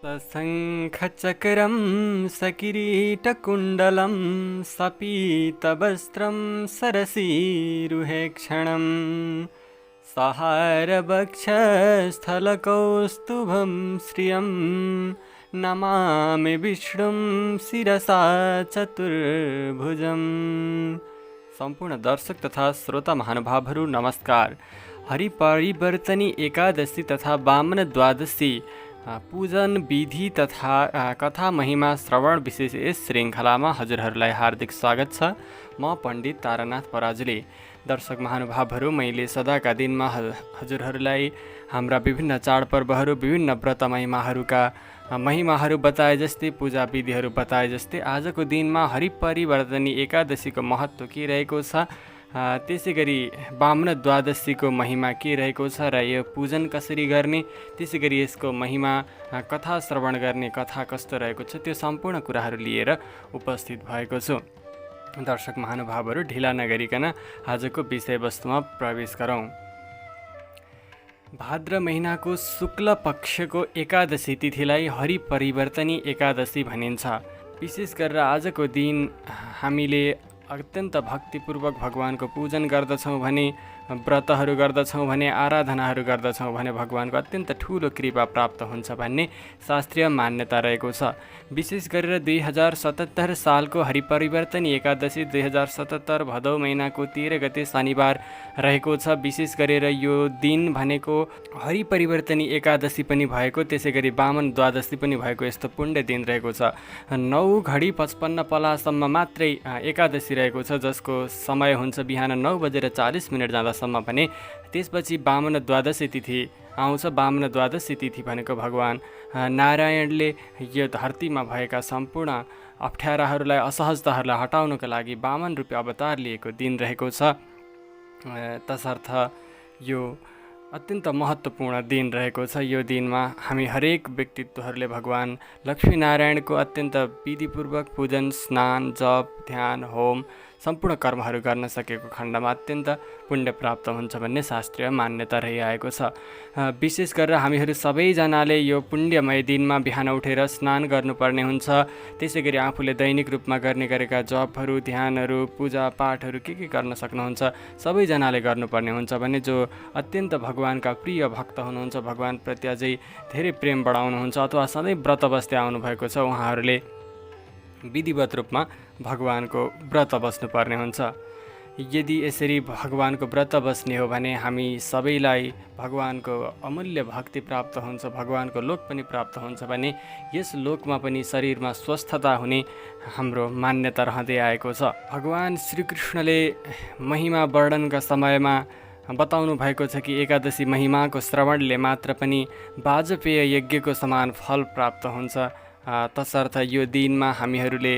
सशङ्खचक्रं सकिरीटकुण्डलं सपीतवस्त्रं सरसीरुहेक्षणं सहारवक्षस्थलकौस्तुभं श्रियं नमामि विष्णुं शिरसा चतुर्भुजम्। सम्पूर्ण दर्शक तथा श्रोता महानुभावहरू नमस्कार। हरिपरिवर्तनी एकादशी तथा वामन द्वादशी पूजन विधि तथा कथा महिमा श्रवण विशेष यस श्रृङ्खलामा हजुरहरूलाई हार्दिक स्वागत छ। म पण्डित तारानाथ पराजुली। दर्शक महानुभावहरू, मैले सदाका दिनमा हजुरहरूलाई हाम्रा विभिन्न चाडपर्वहरू, विभिन्न व्रत महिमाहरू बताए जस्तै, पूजा विधिहरू बताए जस्तै आजको दिनमा हरिपरिवर्तनी एकादशीको महत्त्व के रहेको छ, त्यसै गरी वामन द्वादशीको महिमा के रहेको छ र यो पूजन कसरी गर्ने, त्यसै गरी यसको महिमा, कथा श्रवण गर्ने कथा कस्तो रहेको छ, त्यो सम्पूर्ण कुराहरू लिएर उपस्थित भएको छु। दर्शक महानुभावहरू, ढिला नगरिकन आजको विषयवस्तुमा प्रवेश गरौँ। भाद्र महिनाको शुक्ल पक्षको एकादशी तिथिलाई हरिपरिवर्तनी एकादशी भनिन्छ। विशेष गरेर आजको दिन हामीले अत्यन्त भक्तिपूर्वक भगवानको पूजन गर्दछौँ भने, व्रतहरू गर्दछौँ भने, आराधनाहरू गर्दछौँ भने भगवानको अत्यन्त ठुलो कृपा प्राप्त हुन्छ भन्ने शास्त्रीय मान्यता रहेको छ। विशेष गरेर 2077 सालको हरिपरिवर्तनी एकादशी 2077 भदौ महिनाको 13 गते शनिबार रहेको छ। विशेष गरेर यो दिन भनेको हरिपरिवर्तनी एकादशी पनि भएको, त्यसै गरी वामन द्वादशी पनि भएको यस्तो पुण्य दिन रहेको छ। 9:55 पलासम्म मात्रै एकादशी रहेको छ, जसको समय हुन्छ बिहान 9:40 जाँदासम्म भने त्यसपछि वामन द्वादशी तिथि आउँछ। वामन द्वादशी तिथि भनेको भगवान नारायणले यो धरतीमा भएका सम्पूर्ण अप्ठ्याराहरूलाई, असहजताहरूलाई हटाउनको लागि वामन रूपी अवतार लिएको दिन रहेको छ। तसर्थ यो अत्यन्त महत्त्वपूर्ण दिन रहेको छ। यो दिनमा हामी हरेक व्यक्तित्वहरूले भगवान लक्ष्मीनारायणको अत्यन्त विधिपूर्वक पूजन, स्नान, जप, ध्यान, होम सम्पूर्ण कर्महरू गर्न सकेको खण्डमा अत्यन्त पुण्य प्राप्त हुन्छ भन्ने शास्त्रीय मान्यता रहिआएको छ। विशेष गरेर हामीहरू सबैजनाले यो पुण्यमय दिनमा बिहान उठेर स्नान गर्नुपर्ने हुन्छ। त्यसै गरी आफूले दैनिक रूपमा गर्ने गरेका जपहरू, ध्यानहरू, पूजा पाठहरू के गर्न सक्नुहुन्छ, सबैजनाले गर्नुपर्ने हुन्छ भने जो अत्यन्त भगवानका प्रिय भक्त हुनुहुन्छ, भगवानप्रति अझै धेरै प्रेम बढाउनुहुन्छ अथवा सधैँ व्रत बस्दै आउनुभएको छ, उहाँहरूले विधिवत रूपमा भगवानको व्रत बस्नुपर्ने हुन्छ। यदि यसरी भगवानको व्रत बस्ने हो भने हामी सबैलाई भगवानको अमूल्य भक्ति प्राप्त हुन्छ, भगवानको लोक पनि प्राप्त हुन्छ भने यस लोकमा पनि शरीरमा स्वस्थता हुने हाम्रो मान्यता रहँदै आएको छ। भगवान श्रीकृष्णले महिमा वर्णनका समयमा बताउनु भएको छ कि एकादशी महिमाको श्रवणले मात्र पनि वाजपेय यज्ञको समान फल प्राप्त हुन्छ। तसर्थ यो दिनमा हामीहरूले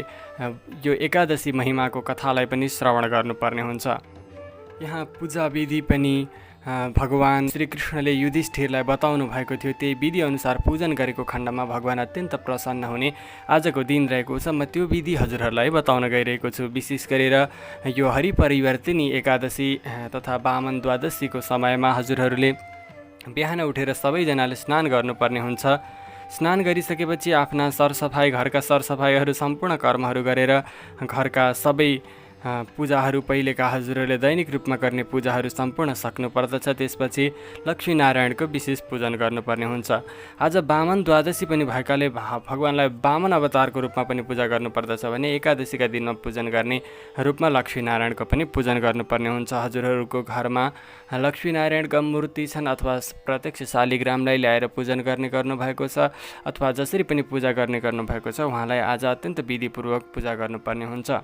यो एकादशी महिमाको कथालाई पनि श्रवण गर्नुपर्ने हुन्छ। यहाँ पूजा विधि पनि भगवान श्रीकृष्णले युधिष्ठिरलाई बताउनु भएको थियो। त्यही विधिअनुसार पूजन गरेको खण्डमा भगवान अत्यन्त प्रसन्न हुने आजको दिन रहेको छ। म त्यो विधि हजुरहरूलाई बताउन गइरहेको छु। विशेष गरेर यो हरिपरिवर्तनी एकादशी तथा वामन द्वादशीको समयमा हजुरहरूले बिहान उठेर सबैजनाले स्नान गर्नुपर्ने हुन्छ। स्नान गरिसकेपछि आफ्ना सरसफाइ, घरका सरसफाइहरू, सम्पूर्ण कर्महरू गरेर घरका सबै पूजाहरू, पहिलेका हजुरहरूले दैनिक रूपमा गर्ने पूजाहरू सम्पूर्ण सक्नुपर्दछ। त्यसपछि लक्ष्मीनारायणको विशेष पूजन गर्नुपर्ने हुन्छ। आज वामन द्वादशी पनि भएकाले भगवानलाई वामन अवतारको रूपमा पनि पूजा गर्नुपर्दछ भने एकादशीका दिनमा पूजन गर्ने रूपमा लक्ष्मीनारायणको पनि पूजन गर्नुपर्ने हुन्छ। हजुरहरूको घरमा लक्ष्मीनारायणका मूर्ति छन् अथवा प्रत्यक्ष शालिग्रामलाई ल्याएर पूजन गर्ने गर्नुभएको छ अथवा जसरी पनि पूजा गर्ने गर्नुभएको छ, उहाँलाई आज अत्यन्त विधिपूर्वक पूजा गर्नुपर्ने हुन्छ।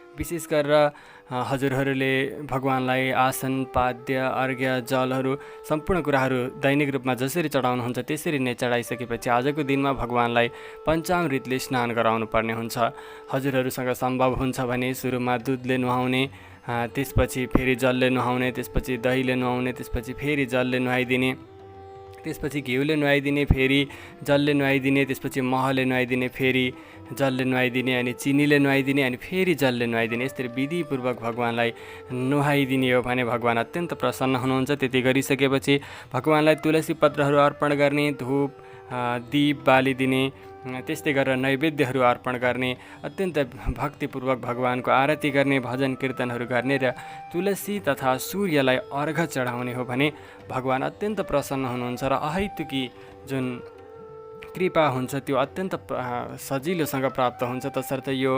विशेष गरेर हजुरहरूले भगवानलाई आसन, पाद्य, अर्घ्य, जलहरू सम्पूर्ण कुराहरू दैनिक रूपमा जसरी चढाउनुहुन्छ त्यसरी नै चढाइसकेपछि आजको दिनमा भगवानलाई पञ्चामृतले स्नान गराउनु पर्ने हुन्छ। हजुरहरूसँग सम्भव हुन्छ भने सुरुमा दुधले नुहाउने, त्यसपछि फेरि जलले नुहाउने, त्यसपछि दहीले नुहाउने, त्यसपछि फेरि जलले नुहाइदिने, त्यसपछि घिउले नुहाइदिने, फेरि जलले नुहाइदिने, त्यसपछि महले नुहाइदिने, फेरि जलले नुहाइदिने, अनि चिनीले नुहाइदिने, अनि फेरि जलले नुहाइदिने। यसरी विधिपूर्वक भगवानलाई नुहाइदिने हो भने भगवान अत्यन्त प्रसन्न हुनुहुन्छ। त्यति गरिसकेपछि भगवानलाई तुलसी पत्रहरू अर्पण गर्ने, धूप दीप बाली दिने, त्यस्तै गरेर नैवेद्यहरू अर्पण गर्ने, अत्यन्त भक्तिपूर्वक भगवानको आरती गर्ने, भजन कीर्तनहरू गर्ने र तुलसी तथा सूर्यलाई अर्घ चढाउने हो भने भगवान अत्यन्त प्रसन्न हुनुहुन्छ र अहैतुकी जुन कृपा हुन्छ त्यो अत्यन्त सजिलोसँग प्राप्त हुन्छ। तसर्थ यो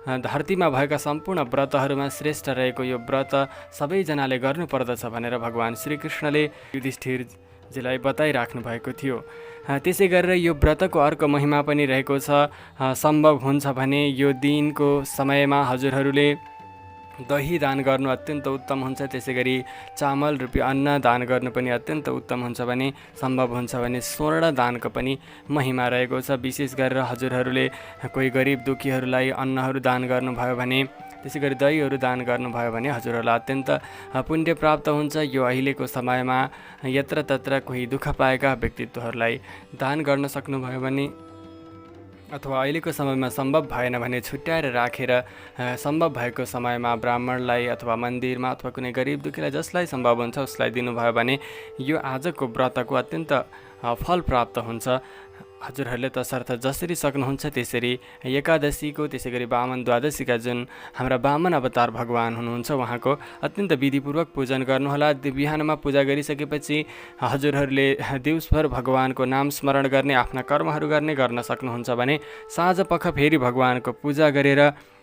धरतीमा भएका सम्पूर्ण व्रतहरूमा श्रेष्ठ रहेको यो व्रत सबैजनाले गर्नुपर्दछ भनेर भगवान श्रीकृष्णले युधिष्ठिरजीलाई बताइराख्नु भएको थियो। त्यसै गरेर यो व्रतको अर्को महिमा पनि रहेको छ। सम्भव हुन्छ भने यो दिनको समयमा हजुरहरूले दही दान गर्नु अत्यन्त उत्तम हुन्छ। त्यसै गरी चामल रूपी अन्न दान गर्नु पनि अत्यन्त उत्तम हुन्छ भने सम्भव हुन्छ भने स्वर्ण दानको पनि महिमा रहेको छ। विशेष गरेर हजुरहरूले कोही गरिब दुखीहरूलाई अन्नहरू दान गर्नुभयो भने, त्यसै गरी दहीहरू दान गर्नुभयो भने हजुरहरूलाई अत्यन्त पुण्य प्राप्त हुन्छ। यो अहिलेको समयमा यत्रतत्र कोही दुःख पाएका व्यक्तित्वहरूलाई दान गर्न सक्नुभयो भने, अथवा अहिलेको समयमा सम्भव भएन भने छुट्याएर राखेर सम्भव भएको समयमा ब्राह्मणलाई अथवा मन्दिरमा अथवा कुनै गरिब दुःखीलाई जसलाई सम्भव हुन्छ उसलाई दिनुभयो भने यो आजको व्रतको अत्यन्त फल प्राप्त हुन्छ। हजुरहरूले तसर्थ जसरी सक्नुहुन्छ त्यसरी एकादशीको, त्यसै गरी वामन द्वादशीका जुन हाम्रा वामन अवतार भगवान हुनुहुन्छ उहाँको अत्यन्त विधिपूर्वक पूजन गर्नुहोला। बिहानमा पूजा गरिसकेपछि हजुरहरूले दिउँसभर भगवानको नाम स्मरण गर्ने, आफ्ना कर्महरू गर्न सक्नुहुन्छ भने साँझ पख फेरि भगवानको पूजा गरेर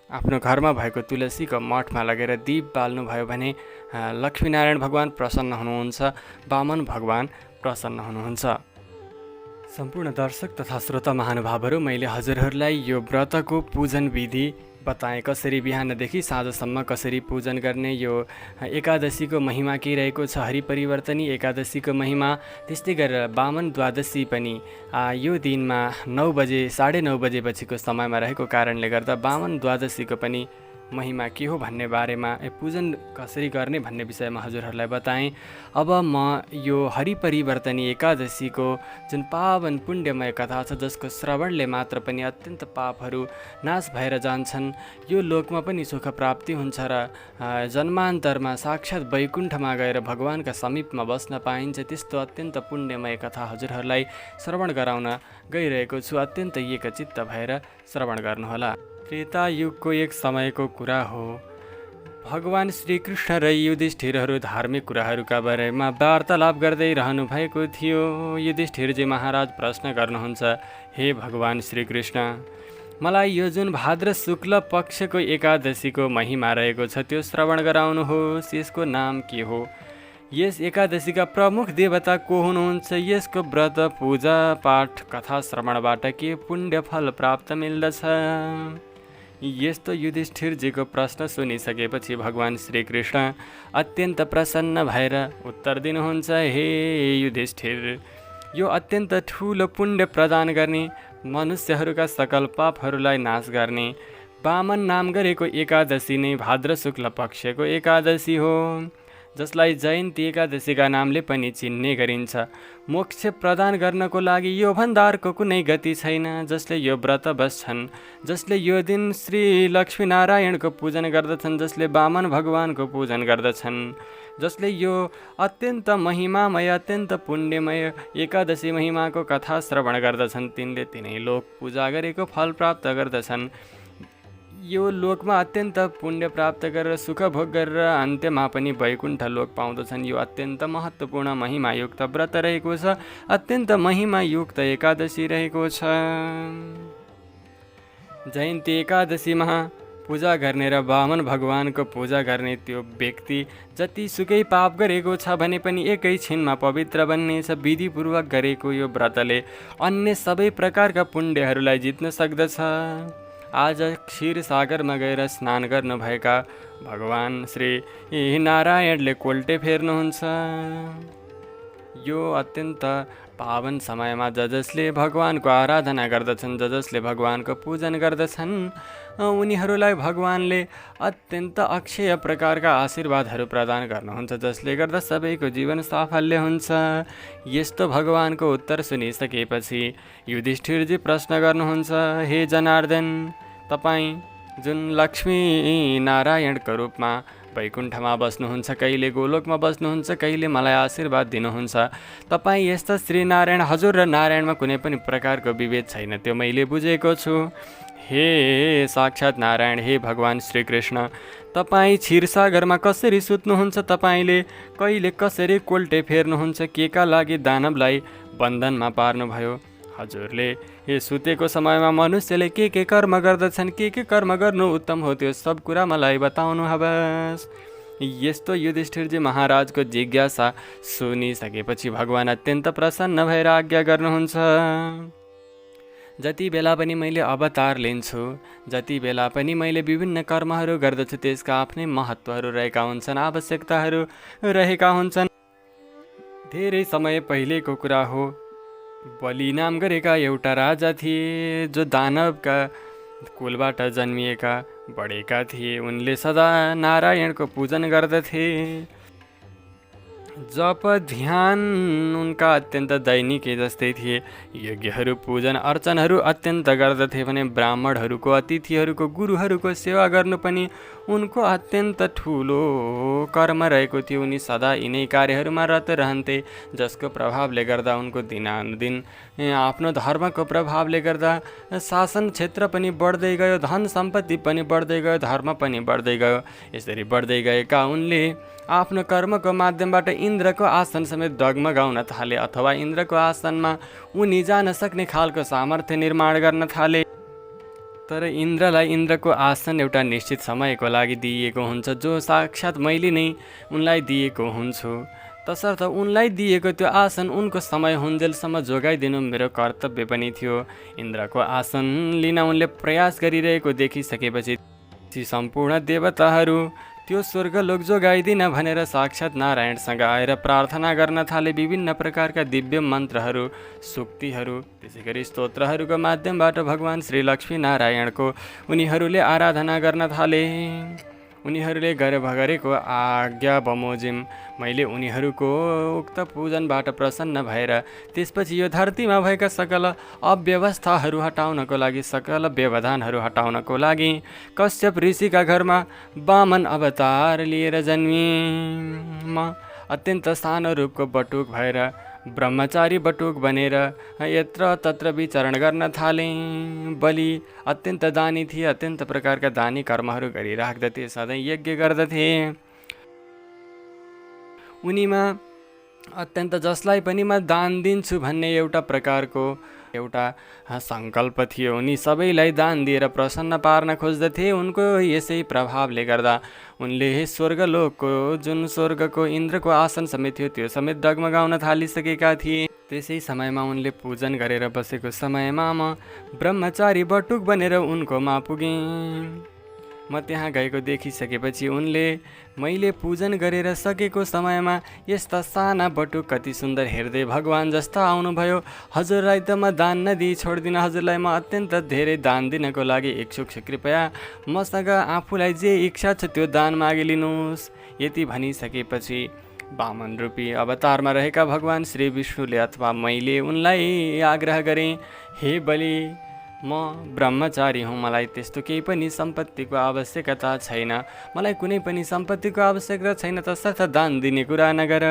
आफ्नो घरमा भएको तुलसीको मठमा लगेर दीप बाल्नुभयो भने लक्ष्मीनारायण भगवान प्रसन्न हुनुहुन्छ, वामन भगवान प्रसन्न हुनुहुन्छ। सम्पूर्ण दर्शक तथा श्रोता महानुभावहरू, मैले हजुरहरूलाई यो व्रतको पूजन विधि बताएँ, कसरी बिहानदेखि साँझसम्म कसरी पूजन गर्ने। यो एकादशीको महिमा के रहेको छ, हरिपरिवर्तनी एकादशीको महिमा। त्यस्तै गरेर वामन द्वादशी पनि यो दिनमा 9 बजे 9:30 बजेपछिको समयमा रहेको कारणले गर्दा वामन द्वादशीको पनि महिमा के हो भन्ने बारेमा, पूजन कसरी गर्ने भन्ने विषयमा हजुरहरूलाई बताएँ। अब म यो हरिपरिवर्तनी एकादशीको जुन पावन पुण्यमय कथा छ, जसको श्रवणले मात्र पनि अत्यन्त पापहरू नाश भएर जान्छन्, यो लोकमा पनि सुख प्राप्ति हुन्छ र जन्मान्तरमा साक्षात् वैकुण्ठमा गएर भगवानका समीपमा बस्न पाइन्छ, त्यस्तो अत्यन्त पुण्यमय कथा हजुरहरूलाई श्रवण गराउन गइरहेको छु। अत्यन्त एकचित्त भएर श्रवण गर्नुहोला। त्रेता युगको एक समयको कुरा हो। भगवान श्रीकृष्ण र युधिष्ठिरहरू धार्मिक कुराहरूका बारेमा वार्तालाप गर्दै रहनु भएको थियो। युधिष्ठिरजी महाराज प्रश्न गर्नुहुन्छ, हे भगवान श्रीकृष्ण, मलाई यो जुन भाद्र शुक्ल पक्षको एकादशीको महिमा रहेको छ त्यो श्रवण गराउनुहोस्। यसको नाम के हो? यस एकादशीका प्रमुख देवता को हुनुहुन्छ? यसको व्रत पूजा पाठ कथा श्रवणबाट के पुण्य फल प्राप्त मिल्दछ? यस्तो युधिष्ठिरजीको प्रश्न सुनिसकेपछि भगवान श्रीकृष्ण अत्यन्त प्रसन्न भएर उत्तर दिनुहुन्छ, हे युधिष्ठिर, यो अत्यन्त ठुलो पुण्य प्रदान गर्ने, मनुष्यहरूका सकल पापहरूलाई नाश गर्ने वामन नाम गरेको एकादशी नै भाद्र शुक्ल पक्षको एकादशी हो, जसलाई जयन्ती एकादशीका नामले पनि चिन्ने गरिन्छ। मोक्ष प्रदान गर्नको लागि योभन्दा अर्को कुनै गति छैन। जसले यो व्रत बस्छन्, जसले यो दिन श्री लक्ष्मीनारायणको पूजन गर्दछन्, जसले वामन भगवानको पूजन गर्दछन्, जसले यो अत्यन्त महिमामय अत्यन्त पुण्यमय एकादशी महिमाको कथा श्रवण गर्दछन्, तिनले तिनै लोक पूजा गरेको फल प्राप्त गर्दछन्। यो लोकमा अत्यन्त पुण्य प्राप्त गरेर सुख भोग गरेर अन्त्यमा पनि वैकुण्ठ लोक पाउँदछन्। यो अत्यन्त महत्त्वपूर्ण महिमायुक्त व्रत रहेको छ, अत्यन्त महिमायुक्त एकादशी रहेको छ। जयन्ती एकादशीमा पूजा गर्ने र वामन भगवानको पूजा गर्ने त्यो व्यक्ति जतिसुकै पाप गरेको छ भने पनि एकैछिनमा पवित्र बन्नेछ। विधिपूर्वक गरेको यो व्रतले अन्य सबै प्रकारका पुण्यहरूलाई जित्न सक्दछ। आज क्षीर सागरमा गएर स्नान गर्नुभएका भगवान श्री नारायणले कोल्टे फेर्नुहुन्छ। यो अत्यन्त पावन समयमा जसले भगवानको आराधना गर्दछन्, जसले भगवानको पूजन गर्दछन्, उनीहरूलाई भगवानले अत्यन्त अक्षय प्रकारका आशीर्वादहरू प्रदान गर्नुहुन्छ, जसले गर्दा सबैको जीवन साफल्य हुन्छ। यस्तो भगवानको उत्तर सुनिसकेपछि युधिष्ठिरजी प्रश्न गर्नुहुन्छ, हे जनार्दन, तपाईँ जुन लक्ष्मी नारायणको रूपमा वैकुण्ठमा बस्नुहुन्छ, कहिले गोलोकमा बस्नुहुन्छ, कहिले मलाई आशीर्वाद दिनुहुन्छ। तपाईँ यस्ता श्रीनारायण हजुर र नारायणमा कुनै पनि प्रकारको विभेद छैन, त्यो मैले बुझेको छु। हे साक्षात् नारायण, हे भगवान् श्रीकृष्ण, तपाईँ क्षीरसागरमा कसरी सुत्नुहुन्छ, तपाईँले कहिले कसरी कोल्टे फेर्नुहुन्छ, के का लागि दानवलाई बन्धनमा पार्नुभयो? हजुरले यो सुतेको समयमा मनुष्यले के कर्म गर्दछन्, के कर्म गर्नु उत्तम हो, त्यो सब कुरा मलाई बताउनु हवस्। यस्तो युधिष्ठिरजी महाराजको जिज्ञासा सुनिसकेपछि भगवान् अत्यन्त प्रसन्न भएर आज्ञा गर्नुहुन्छ। जति बेला पनि मैले अवतार लिन्छु, जति बेला पनि मैले विभिन्न कर्महरू गर्दछु, त्यसका आफ्नै महत्त्वहरू रहेका हुन्छन्, आवश्यकताहरू रहेका हुन्छन्। धेरै समय पहिलेको कुरा हो, बलि नाम गरेका एउटा राजा थिए, जो दानवका कुलबाट जन्मिएका बढेका थिए। उनले सदा नारायणको पूजन गर्दथे। जप ध्यान उनका अत्यन्त दैनिकै जस्तै थिए। यज्ञहरू पूजन अर्चनहरू अत्यन्त गर्दथे भने ब्राह्मणहरूको, अतिथिहरूको, गुरुहरूको सेवा गर्नु पनि उनको अत्यन्त ठुलो कर्म रहेको थियो। उनी सदा यिनै कार्यहरूमा रत रहन्थे, जसको प्रभावले गर्दा उनको दिनानुदिन आफ्नो धर्मको प्रभावले गर्दा शासन क्षेत्र पनि बढ्दै गयो, धन सम्पत्ति पनि बढ्दै गयो, धर्म पनि बढ्दै गयो। यसरी बढ्दै गएका उनले आफ्नो कर्मको माध्यमबाट इन्द्रको आसन समेत डगमगाउन थाले, अथवा इन्द्रको आसनमा उनी जान सक्ने खालको सामर्थ्य निर्माण गर्न थाले। तर इन्द्रलाई इन्द्रको आसन एउटा निश्चित समयको लागि दिइएको हुन्छ, जो साक्षात् मैले नै उनलाई दिएको हुन्छु। तसर्थ उनलाई दिएको त्यो आसन उनको समय हुन्जेलसम्म जोगाइदिनु मेरो कर्तव्य पनि थियो। इन्द्रको आसन लिन उनले प्रयास गरिरहेको देखिसकेपछि सम्पूर्ण देवताहरू त्यो स्वर्गलोक जोगाइदिन भनेर साक्षात् नारायणसँग आएर प्रार्थना गर्न थाले। विभिन्न प्रकारका दिव्य मन्त्रहरू, सूक्तिहरू, त्यसै गरी स्तोत्रहरूको माध्यमबाट भगवान् श्री लक्ष्मी नारायणको उनीहरूले आराधना गर्न थाले। उनीहरूले गरेको आज्ञा बमोजिम मैले उनीहरूको उक्त पूजनबाट प्रसन्न भएर त्यसपछि यो धरतीमा भएका सकल अव्यवस्थाहरू हटाउनको लागि, सकल व्यवधानहरू हटाउनको लागि कश्यप ऋषिका घरमा वामन अवतार लिएर जन्मिए। म अत्यन्त सानो रूपको बटुक भएर ब्रह्मचारी बटुक बनेर यत्र तत्र विचरण गर्न थाले। बलि अत्यन्त दानी थिए, अत्यन्त प्रकारका दानी कर्महरू गरिराख्दथे, सधैँ यज्ञ गर्दथे। उनीमा अत्यन्त जसलाई पनि म दान दिन्छु भन्ने एउटा प्रकारको एउटा सङ्कल्प थियो। उनी सबैलाई दान दिएर प्रसन्न पार्न खोज्दथे। उनको यसै प्रभावले गर्दा उनले स्वर्गलोकको, जुन स्वर्गको इन्द्रको आसन समेत थियो, त्यो समेत डगमगाउन थालिसकेका थिए। त्यसै समयमा उनले पूजन गरेर बसेको समयमा म ब्रह्मचारी बटुक बनेर उनकोमा पुगेँ। म त्यहाँ गएको देखिसकेपछि उनले मैले पूजन गरेर सकेको समयमा यस्ता साना बटुक कति सुन्दर हेर्दै भगवान् जस्ता आउनुभयो। हजुरलाई त म दान नदिई छोड्दिनँ, हजुरलाई म अत्यन्त धेरै दान दिनको लागि इच्छुक छु, कृपया मसँग आफूलाई जे इच्छा छ त्यो दान मागिलिनुहोस्। यति भनिसकेपछि वामन रूपी अवतारमा रहेका भगवान् श्री विष्णुले अथवा मैले उनलाई आग्रह गरेँ, हे बलि, म ब्रह्मचारी हुँ, मलाई त्यस्तो केही पनि सम्पत्तिको आवश्यकता छैन, मलाई कुनै पनि सम्पत्तिको आवश्यकता छैन, तसर्थ दान दिने कुरा नगर।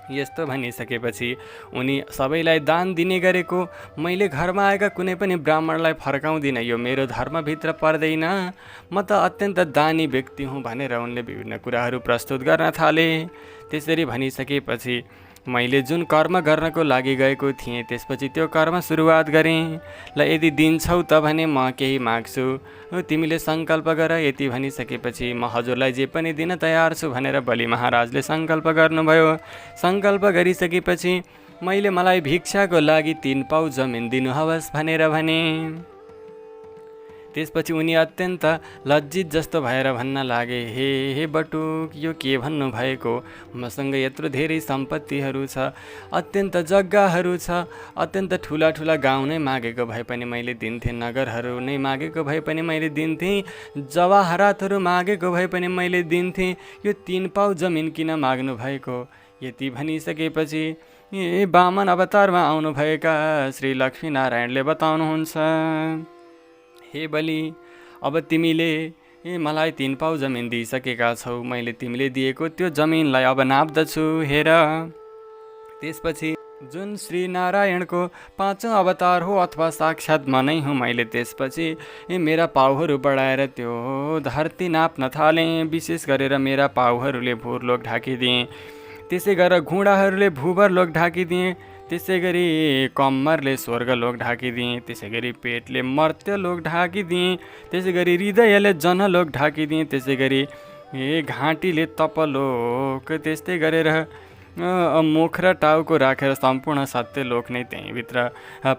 यस्तो भनिसकेपछि उनी सबैलाई दान दिने गरेको मैले घरमा आएका कुनै पनि ब्राह्मणलाई फर्काउँदिनँ, यो मेरो धर्मभित्र पर्दैन, म त अत्यन्त दानी व्यक्ति हुँ भनेर उनले विभिन्न कुराहरू प्रस्तुत गर्न थाले। त्यसरी भनिसकेपछि मैले जुन कर्म गर्नको लागि गएको थिएँ त्यसपछि त्यो कर्म सुरुवात गरेँ। ल यदि दिन्छौ त भने म केही माग्छु, तिमीले सङ्कल्प गर। यति भनिसकेपछि म हजुरलाई जे पनि दिन तयार छु भनेर बलि महाराजले सङ्कल्प गर्नुभयो। सङ्कल्प गरिसकेपछि मैले मलाई भिक्षाको लागि 3 पाउ जमिन दिनुहोस् भनेर भने। त्यसपछि उनी अत्यन्त लज्जित जस्तो भएर भन्न लागे, हे बटुक, यो के भन्नुभएको? मसँग यत्रो धेरै सम्पत्तिहरू छ, अत्यन्त जग्गाहरू छ, अत्यन्त ठुला ठुला गाउँ नै मागेको भए पनि मैले दिन्थेँ, नगरहरू नै मागेको भए पनि मैले दिन्थेँ, जवाहरातहरू मागेको भए पनि मैले दिन्थेँ, यो 3 पाउ जमिन किन माग्नु भएको? यति भनिसकेपछि वामन अवतारमा आउनुभएका श्री लक्ष्मीनारायणले बताउनुहुन्छ, हे बलि, अब तिमीले मलाई 3 पाउ जमिन दिइसकेका छौ, मैले तिमीले दिएको त्यो जमिनलाई अब नाप्दछु हेर। त्यसपछि जुन श्री नारायणको 5औं अवतार हो अथवा साक्षात् म नै हुँ, मैले त्यसपछि मेरा पाउहरू बढाएर त्यो धरती नाप्न थालेँ। विशेष गरेर मेरा पाउहरूले भूरलोक ढाकिदिएँ, त्यसै गरेर घुँडाहरूले भूवर्लोक ढाकिदिएँ, त्यसै गरी कम्मरले स्वर्गलोक ढाकिदिएँ, त्यसै गरी पेटले मर्त्यलोक ढाकिदिएँ, त्यसै गरी हृदयले जनलोक ढाकिदिएँ, त्यसै गरी घाँटीले तपलोक, त्यस्तै गरेर मुख र टाउको राखेर सम्पूर्ण सत्यलोक नै त्यहीँभित्र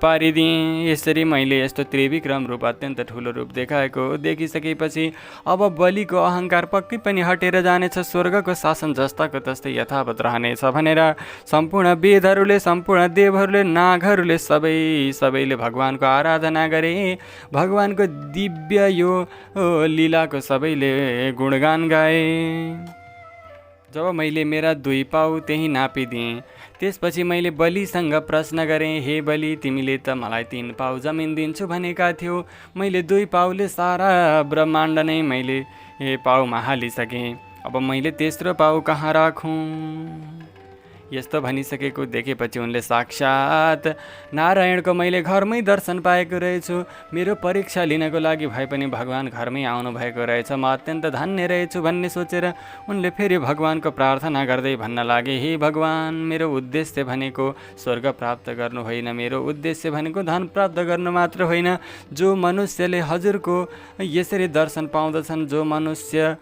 पारिदिएँ। यसरी मैले यस्तो त्रिविक्रम रूप, अत्यन्त ठुलो रूप देखिसकेपछि अब बलिको अहङ्कार पक्कै पनि हटेर जानेछ, स्वर्गको शासन जस्ताको तस्तै यथावत रहनेछ भनेर सम्पूर्ण वेदहरूले, सम्पूर्ण देवहरूले, नागहरूले सबैले भगवानको आराधना गरे। भगवानको दिव्य यो लीलाको सबैले गुणगान गाए। जब मैले मेरा 2 पाउ त्यही नापिदिएँ, त्यसपछि मैले बलिसँग प्रश्न गरेँ, हे बलि, तिमीले त मलाई 3 पाउ जमिन दिन्छु भनेका थियौ, मैले 2 पाउले सारा ब्रह्माण्ड नै मैले पाउमा हालिसकेँ, अब मैले तेस्रो पाउ कहाँ राखौँ? यस्तो भनिसकेको देखेपछि उनले साक्षात् नारायणको मैले घरमै दर्शन पाएको रहेछु। मेरो परीक्षा लिनको लागि भए पनि भगवान् घरमै आउनु भएको रहेछ, म अत्यन्त धन्य रहेछु भन्ने सोचेर उनले फेरि भगवानको प्रार्थना गर्दै भन्न लागे, हे भगवान्, मेरो उद्देश्य भनेको स्वर्ग प्राप्त गर्नु होइन, मेरो उद्देश्य भनेको धन प्राप्त गर्नु मात्र होइन। जो मनुष्यले हजुरको यसरी दर्शन पाउँदछन्, जो मनुष्य,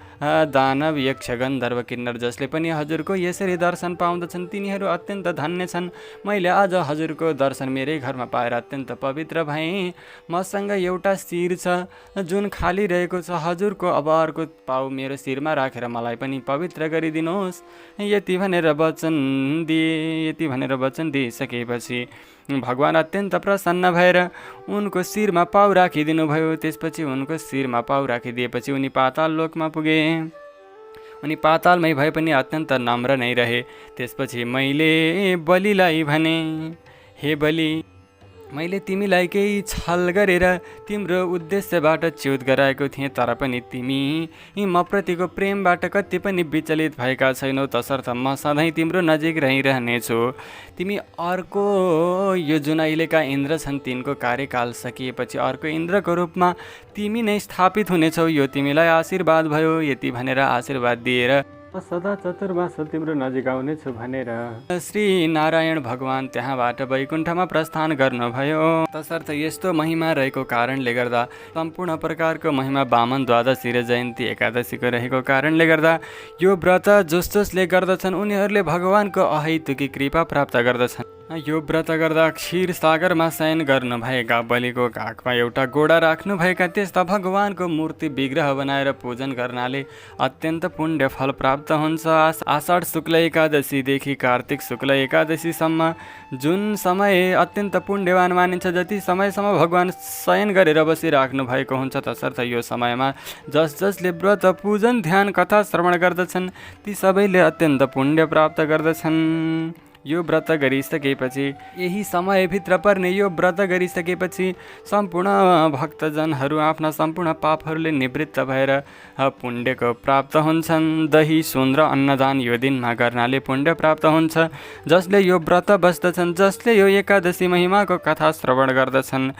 दानव, यक्ष, गन्धर्व, किन्नर जसले पनि हजुरको यसरी दर्शन पाउँदछन् तिनीहरू अत्यन्त धन्य छन्। मैले आज हजुरको दर्शन मेरै घरमा पाएर अत्यन्त पवित्र भएँ। मसँग एउटा शिर छ जुन खाली रहेको छ, हजुरको अब अर्को पाउ मेरो शिरमा राखेर मलाई पनि पवित्र गरिदिनुहोस्। यति भनेर वचन दिइसकेपछि भगवान् अत्यन्त प्रसन्न भएर उनको शिरमा पाउ राखिदिनु भयो। त्यसपछि उनको शिरमा पाउ राखिदिएपछि उनी पाताल लोकमा पुगे। उनी पातालमै भए पनि अत्यन्त नम्र नै रहे। त्यसपछि मैले बलिलाई भने, हे बलि, मैले तिमीलाई केही छल गरेर तिम्रो उद्देश्यबाट च्युत गराएको थिएँ, तर पनि तिमी म प्रतिको प्रेमबाट कति पनि विचलित भएका छैनौ, तसर्थ म सधैँ तिम्रो नजिक रहिरहनेछु। तिमी अर्को यो जुन अहिलेका इन्द्र छन् तिनको कार्यकाल सकिएपछि अर्को इन्द्रको रूपमा तिमी नै स्थापित हुनेछौ, यो तिमीलाई आशीर्वाद भयो। यति भनेर आशीर्वाद दिएर सदा चतुर्मास तिम्रो नजिक आउनेछु भनेर श्री नारायण भगवान् त्यहाँबाट वैकुण्ठमा प्रस्थान गर्नुभयो। तसर्थ यस्तो महिमा रहेको कारणले गर्दा, सम्पूर्ण प्रकारको महिमा वामन द्वादशी र जयन्ती एकादशीको रहेको कारणले गर्दा यो व्रत जसले गर्दछन् उनीहरूले भगवानको अहैतुकी कृपा प्राप्त गर्दछन्। यो व्रत गर्दा क्षीर सागरमा शयन गर्नुभएका बलिको काखमा एउटा गोडा राख्नुभएका त्यस्ता भगवानको मूर्ति विग्रह बनाएर पूजन गर्नाले अत्यन्त पुण्य फल प्राप्त हुन्छ। आषाढ शुक्ल एकादशीदेखि कार्तिक शुक्ल एकादशीसम्म जुन समय अत्यन्त पुण्यवान मानिन्छ, जति समयसम्म भगवान शयन गरेर बसिराख्नु भएको हुन्छ, तसर्थ यो समयमा जसले व्रत पूजन ध्यान कथा श्रवण गर्दछन् ती सबैले अत्यन्त पुण्य प्राप्त गर्दछन्। यो व्रत गरिसकेपछि, यही समयभित्र पर्ने यो व्रत गरिसकेपछि सम्पूर्ण भक्तजनहरू आफ्ना सम्पूर्ण पापहरूले निवृत्त भएर पुण्यको प्राप्त हुन्छन्। दही सुन र अन्नदान यो दिनमा गर्नाले पुण्य प्राप्त हुन्छ। जसले यो व्रत बस्दछन्, जसले यो एकादशी महिमाको कथा श्रवण गर्दछन्,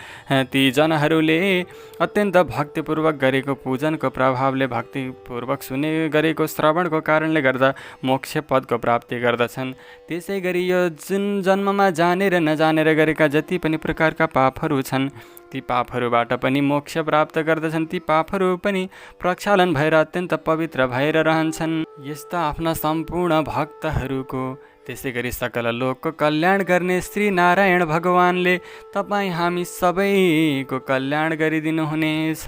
ती जनहरूले अत्यन्त भक्तिपूर्वक गरेको पूजनको प्रभावले, भक्तिपूर्वक सुने गरेको श्रवणको कारणले गर्दा मोक्ष पदको प्राप्ति गर्दछन्। त्यसै गरी यो जुन जन्ममा जानेर नजानेर गरेका जति पनि प्रकारका पापहरू छन् ती पापहरूबाट पनि मोक्ष प्राप्त गर्दछन्। ती पापहरू पनि प्रक्षालन भएर अत्यन्त पवित्र भएर रहन्छन्। यस्ता आफ्ना सम्पूर्ण भक्तहरूको, त्यसै गरी सकल लोकको कल्याण गर्ने श्री नारायण भगवानले तपाईँ हामी सबैको कल्याण गरिदिनुहुनेछ।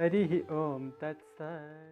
हरि ओम तत्सत्।